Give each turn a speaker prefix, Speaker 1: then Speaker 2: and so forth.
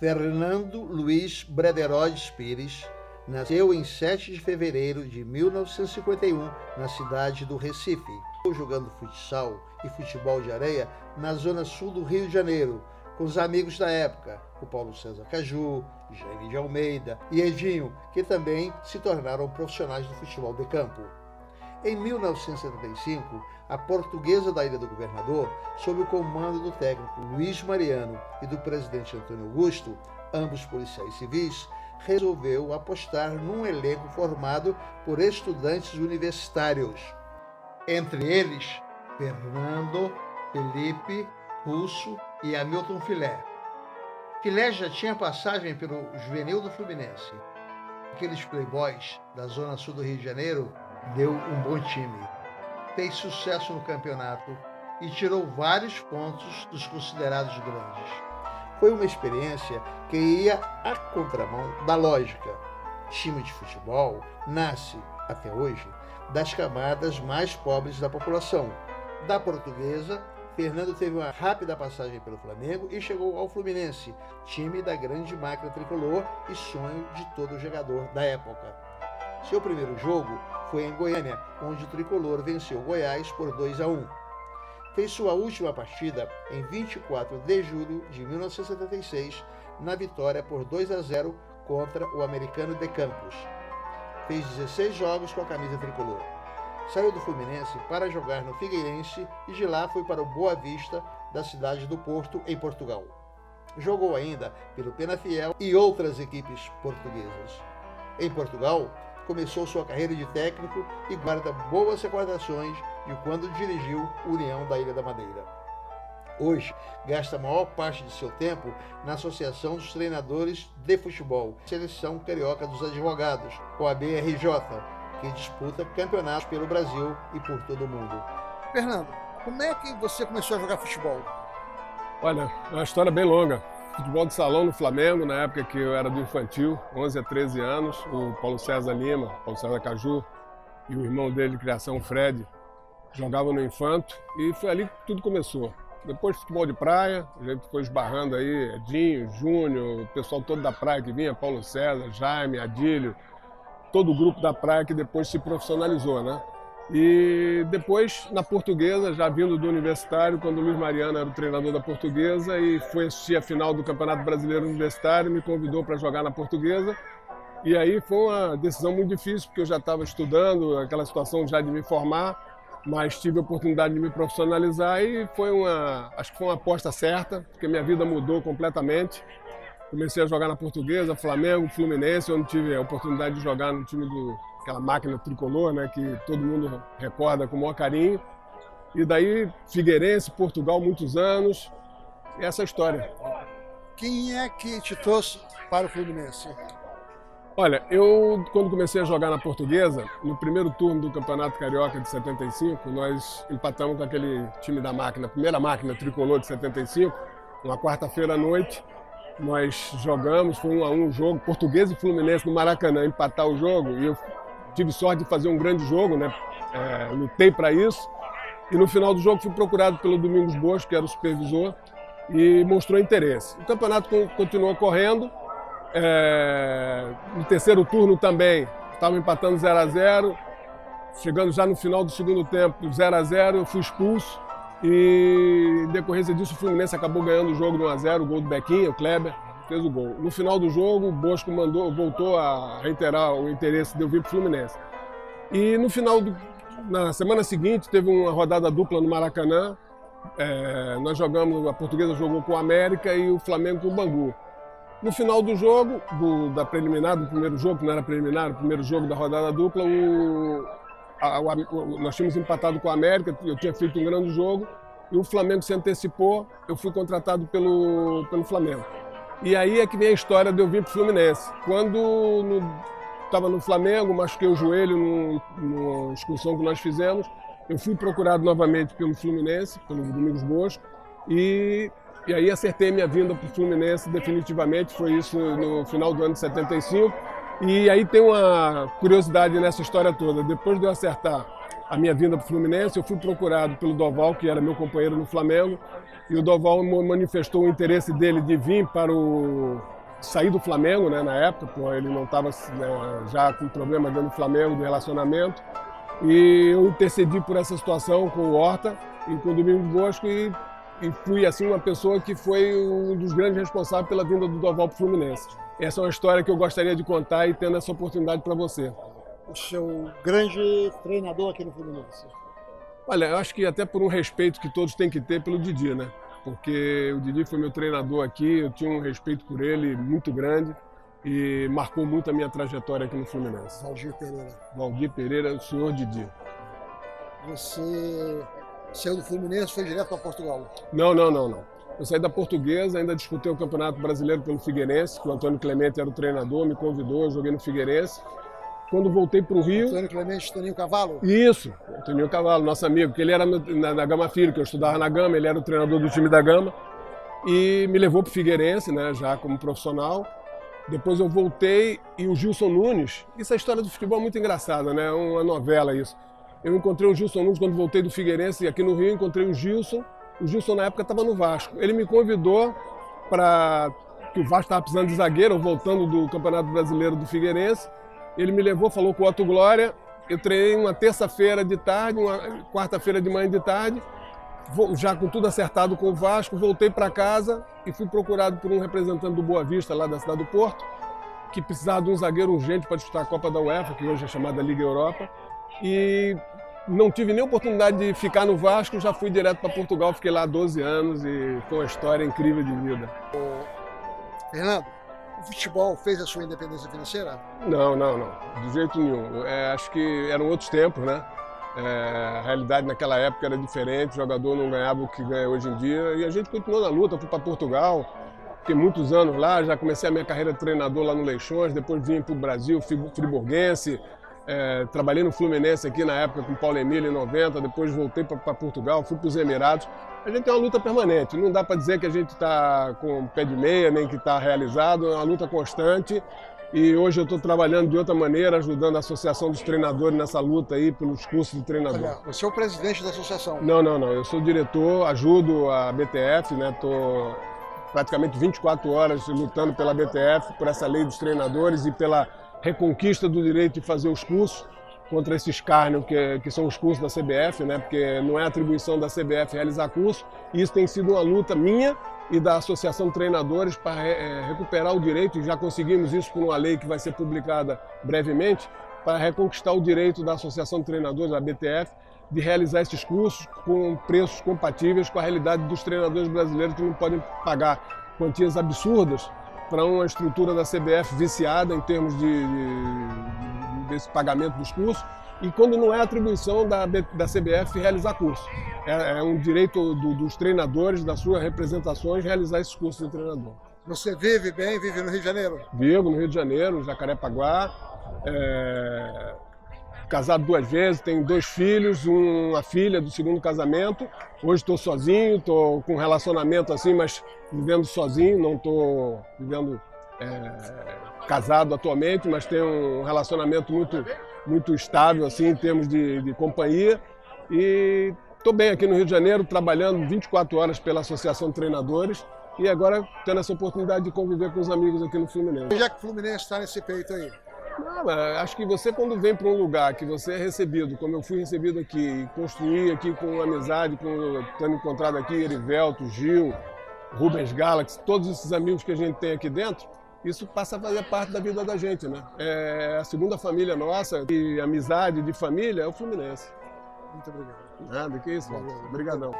Speaker 1: Fernando Luiz Brederodes Pires nasceu em 7 de fevereiro de 1951 na cidade do Recife, jogando futsal e futebol de areia na zona sul do Rio de Janeiro, com os amigos da época, o Paulo César Caju, Jaime de Almeida e Edinho, que também se tornaram profissionais do futebol de campo. Em 1975, a Portuguesa da Ilha do Governador, sob o comando do técnico Luiz Mariano e do presidente Antônio Augusto, ambos policiais civis, resolveu apostar num elenco formado por estudantes universitários. Entre eles, Fernando, Felipe, Russo e Hamilton Filé. Filé já tinha passagem pelo juvenil do Fluminense. Aqueles playboys da zona sul do Rio de Janeiro deu um bom time. Fez sucesso no campeonato e tirou vários pontos dos considerados grandes. Foi uma experiência que ia à contramão da lógica. Time de futebol nasce, até hoje, das camadas mais pobres da população. Da Portuguesa, Fernando teve uma rápida passagem pelo Flamengo e chegou ao Fluminense, time da grande máquina tricolor e sonho de todo jogador da época. Seu primeiro jogo foi em Goiânia, onde o tricolor venceu Goiás por 2-1. Fez sua última partida em 24 de julho de 1976, na vitória por 2-0 contra o Americano de Campos. Fez 16 jogos com a camisa tricolor. Saiu do Fluminense para jogar no Figueirense e de lá foi para o Boa Vista, da cidade do Porto, em Portugal. Jogou ainda pelo Penafiel e outras equipes portuguesas. Em Portugal, começou sua carreira de técnico e guarda boas recordações de quando dirigiu o União da Ilha da Madeira. Hoje, gasta a maior parte de seu tempo na Associação dos Treinadores de Futebol, Seleção Carioca dos Advogados, OAB-RJ, que disputa campeonatos pelo Brasil e por todo o mundo.
Speaker 2: Fernando, como é que você começou a jogar futebol?
Speaker 3: Olha, é uma história bem longa. Futebol de salão no Flamengo, na época que eu era do infantil, 11 a 13 anos, o Paulo César Lima, Paulo César Caju e o irmão dele de criação, Fred, jogavam no Infanto e foi ali que tudo começou. Depois futebol de praia, a gente foi esbarrando aí, Edinho, Júnior, o pessoal todo da praia que vinha, Paulo César, Jaime, Adílio, todo o grupo da praia que depois se profissionalizou, né? E depois, na Portuguesa, já vindo do Universitário, quando o Luiz Mariano era o treinador da Portuguesa e foi assistir a final do Campeonato Brasileiro Universitário, me convidou para jogar na Portuguesa. E aí foi uma decisão muito difícil, porque eu já estava estudando, aquela situação já de me formar, mas tive a oportunidade de me profissionalizar e acho que foi uma aposta certa, porque minha vida mudou completamente. Comecei a jogar na Portuguesa, Flamengo, Fluminense, onde tive a oportunidade de jogar no time aquela máquina tricolor, né, que todo mundo recorda com o maior carinho. E daí, Figueirense, Portugal, muitos anos, e essa história.
Speaker 2: Quem é que te trouxe para o Fluminense?
Speaker 3: Olha, eu, quando comecei a jogar na Portuguesa, no primeiro turno do Campeonato Carioca de 75, nós empatamos com aquele time da máquina, a primeira máquina tricolor de 75, uma quarta-feira à noite. Nós jogamos, foi 1-1 o jogo, Portuguesa e Fluminense no Maracanã, empatar o jogo, e eu tive sorte de fazer um grande jogo, né? Lutei para isso, e no final do jogo fui procurado pelo Domingos Bosco, que era o supervisor, e mostrou interesse. O campeonato continuou correndo, no terceiro turno também, estava empatando 0-0, chegando já no final do segundo tempo, 0-0, eu fui expulso, e em decorrência disso o Fluminense acabou ganhando o jogo de 1-0, o gol do Bequinha, o Kleber fez o gol. No final do jogo o Bosco voltou a reiterar o interesse de eu vir para o Fluminense. E na semana seguinte teve uma rodada dupla no Maracanã, nós jogamos, a Portuguesa jogou com o América e o Flamengo com o Bangu. No final do jogo, da preliminar, do primeiro jogo, que não era preliminar, o primeiro jogo da rodada dupla, nós tínhamos empatado com a América, eu tinha feito um grande jogo e o Flamengo se antecipou, eu fui contratado pelo Flamengo. E aí é que vem a história de eu vir para o Fluminense. Quando estava no Flamengo, machuquei o joelho numa excursão que nós fizemos, eu fui procurado novamente pelo Fluminense, pelo Domingos Bosco, e aí acertei minha vinda para o Fluminense definitivamente, foi isso no final do ano de 75. E aí tem uma curiosidade nessa história toda. Depois de eu acertar a minha vinda para o Fluminense, eu fui procurado pelo Doval, que era meu companheiro no Flamengo, e o Doval manifestou o interesse dele de vir para o saí do Flamengo, né, na época, pô, ele não estava já com problema dentro do Flamengo, de relacionamento. E eu intercedi por essa situação com o Horta e com o Domingos Bosco e fui assim uma pessoa que foi um dos grandes responsáveis pela vinda do Doval para o Fluminense. Essa é uma história que eu gostaria de contar e tendo essa oportunidade para você.
Speaker 2: O seu grande treinador aqui no Fluminense?
Speaker 3: Olha, eu acho que até por um respeito que todos têm que ter pelo Didi, né? Porque o Didi foi meu treinador aqui, eu tinha um respeito por ele muito grande e marcou muito a minha trajetória aqui no Fluminense.
Speaker 2: Valdir Pereira.
Speaker 3: Valdir Pereira, o senhor Didi.
Speaker 2: Você saiu do Fluminense e foi direto para Portugal?
Speaker 3: Não. Eu saí da Portuguesa, ainda disputei o Campeonato Brasileiro pelo Figueirense, que o Antônio Clemente era o treinador, me convidou, eu joguei no Figueirense. Quando voltei para o Rio...
Speaker 2: Antônio Clemente, Toninho Cavalo?
Speaker 3: Isso, Toninho Cavalo, nosso amigo, que ele era na Gama Filho, que eu estudava na Gama, ele era o treinador do time da Gama. E me levou para o Figueirense, né, já como profissional. Depois eu voltei e o Gilson Nunes... Isso é a história do futebol muito engraçada, né, uma novela isso. Eu encontrei o Gilson Nunes quando voltei do Figueirense e aqui no Rio encontrei o Gilson. O Gilson na época estava no Vasco. Ele me convidou para... que o Vasco estava precisando de zagueiro, voltando do Campeonato Brasileiro do Figueirense. Ele me levou, falou com o Otto Glória, eu treinei uma terça-feira de tarde, uma quarta-feira de manhã de tarde, já com tudo acertado com o Vasco, voltei para casa e fui procurado por um representante do Boa Vista, lá da cidade do Porto, que precisava de um zagueiro urgente para disputar a Copa da UEFA, que hoje é chamada Liga Europa, e não tive nem oportunidade de ficar no Vasco, já fui direto para Portugal, fiquei lá 12 anos e foi uma história incrível de vida.
Speaker 2: Fernando, o futebol fez a sua independência financeira?
Speaker 3: Não, de jeito nenhum. Acho que eram outros tempos, né? A realidade naquela época era diferente, o jogador não ganhava o que ganha hoje em dia e a gente continuou na luta, fui para Portugal, fiquei muitos anos lá, já comecei a minha carreira de treinador lá no Leixões, depois vim para o Brasil, friburguense, trabalhei no Fluminense aqui na época com o Paulo Emílio em 90, depois voltei para Portugal, fui para os Emirados. A gente tem uma luta permanente, não dá para dizer que a gente está com o pé de meia, nem que está realizado, é uma luta constante. E hoje eu estou trabalhando de outra maneira, ajudando a Associação dos Treinadores nessa luta aí pelos cursos de treinador.
Speaker 2: Olha, você é o presidente da associação?
Speaker 3: Não, eu sou diretor, ajudo a BTF, né? Estou praticamente 24 horas lutando pela BTF, por essa lei dos treinadores e pela reconquista do direito de fazer os cursos contra esse escárnio que são os cursos da CBF, né? Porque não é atribuição da CBF realizar curso, e isso tem sido uma luta minha e da Associação de Treinadores para recuperar o direito, e já conseguimos isso por uma lei que vai ser publicada brevemente, para reconquistar o direito da Associação de Treinadores, da BTF, de realizar esses cursos com preços compatíveis com a realidade dos treinadores brasileiros que não podem pagar quantias absurdas para uma estrutura da CBF viciada em termos desse pagamento dos cursos, e quando não é atribuição da CBF realizar curso. É um direito dos treinadores, das suas representações, realizar esses cursos de treinador.
Speaker 2: Você vive bem, vive no Rio de Janeiro?
Speaker 3: Vivo no Rio de Janeiro, Jacarepaguá, casado 2 vezes, tenho 2 filhos, uma filha do segundo casamento. Hoje estou sozinho, estou com um relacionamento assim, mas vivendo sozinho, não estou vivendo casado atualmente, mas tenho um relacionamento muito estável assim, em termos de companhia. E estou bem aqui no Rio de Janeiro, trabalhando 24 horas pela Associação de Treinadores e agora tendo essa oportunidade de conviver com os amigos aqui no Fluminense.
Speaker 2: E já que o Fluminense está nesse peito aí?
Speaker 3: Não, acho que você, quando vem para um lugar que você é recebido, como eu fui recebido aqui, e construí aqui com amizade, tendo encontrado aqui Erivelto, Gil, Rubens Galaxy, todos esses amigos que a gente tem aqui dentro, isso passa a fazer parte da vida da gente, né? É a segunda família nossa, e amizade de família é o Fluminense.
Speaker 2: Muito obrigado.
Speaker 3: Nada, que isso, Obrigadão.